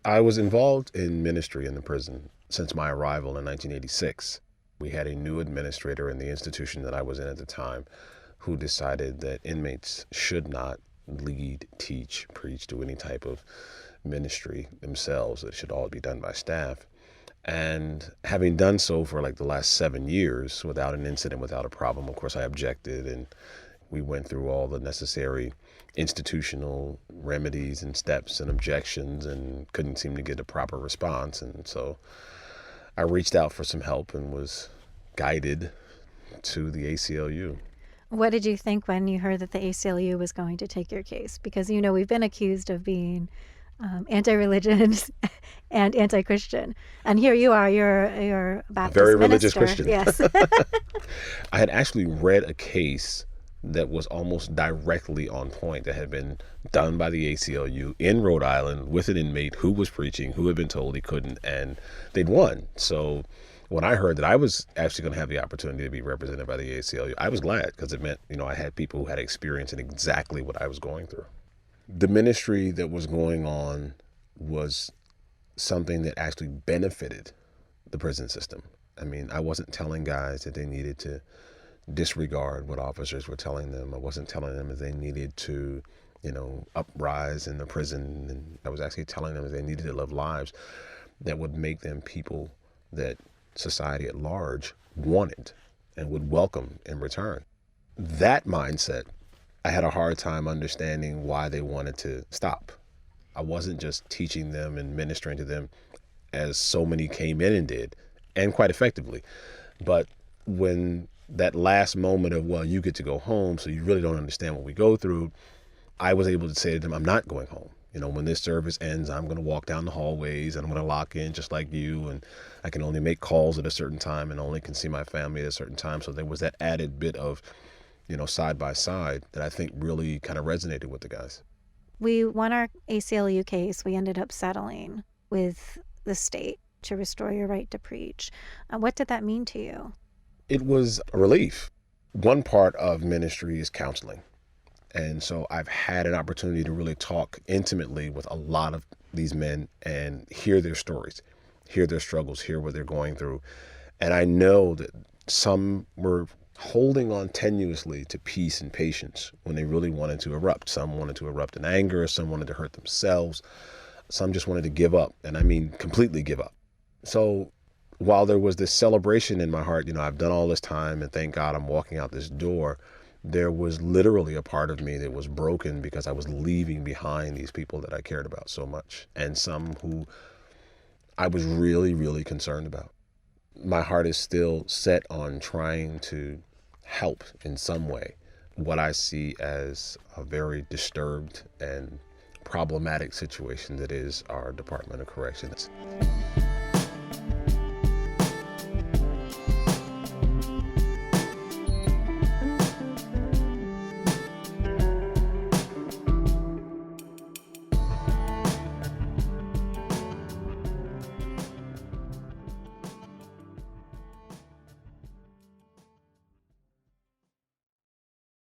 I was involved in ministry in the prison since my arrival in 1986. We had a new administrator in the institution that I was in at the time who decided that inmates should not lead, teach, preach, do any type of ministry themselves. It should all be done by staff. And having done so for like the last 7 years without an incident, without a problem, of course I objected, and we went through all the necessary institutional remedies and steps and objections and couldn't seem to get a proper response. And so I reached out for some help and was guided to the ACLU. What did you think when you heard that the ACLU was going to take your case? Because, you know, we've been accused of being anti-religion and anti-Christian. And here you are, you're a Baptist Very minister. religious Christian. Yes. I had actually read a case that was almost directly on point that had been done by the ACLU in Rhode Island with an inmate who was preaching, who had been told he couldn't, and they'd won. So when I heard that I was actually going to have the opportunity to be represented by the ACLU, I was glad, because it meant, I had people who had experience in exactly what I was going through. The ministry that was going on was something that actually benefited the prison system. I mean, I wasn't telling guys that they needed to disregard what officers were telling them. I wasn't telling them that they needed to, uprise in the prison. And I was actually telling them that they needed to live lives that would make them people that society at large wanted and would welcome in return. That mindset, I had a hard time understanding why they wanted to stop. I wasn't just teaching them and ministering to them as so many came in and did, and quite effectively. But when that last moment of, well, you get to go home, so you really don't understand what we go through, I was able to say to them, I'm not going home. When this service ends, I'm going to walk down the hallways and I'm going to lock in just like you. And I can only make calls at a certain time and only can see my family at a certain time. So there was that added bit of, side by side that I think really kind of resonated with the guys. We won our ACLU case. We ended up settling with the state to restore your right to preach. What did that mean to you? It was a relief. One part of ministry is counseling. And so I've had an opportunity to really talk intimately with a lot of these men and hear their stories, hear their struggles, hear what they're going through. And I know that some were holding on tenuously to peace and patience when they really wanted to erupt. Some wanted to erupt in anger, some wanted to hurt themselves, some just wanted to give up, and I mean completely give up. So while there was this celebration in my heart, I've done all this time and thank God I'm walking out this door, there was literally a part of me that was broken because I was leaving behind these people that I cared about so much, and some who I was really, really concerned about. My heart is still set on trying to help in some way what I see as a very disturbed and problematic situation that is our Department of Corrections.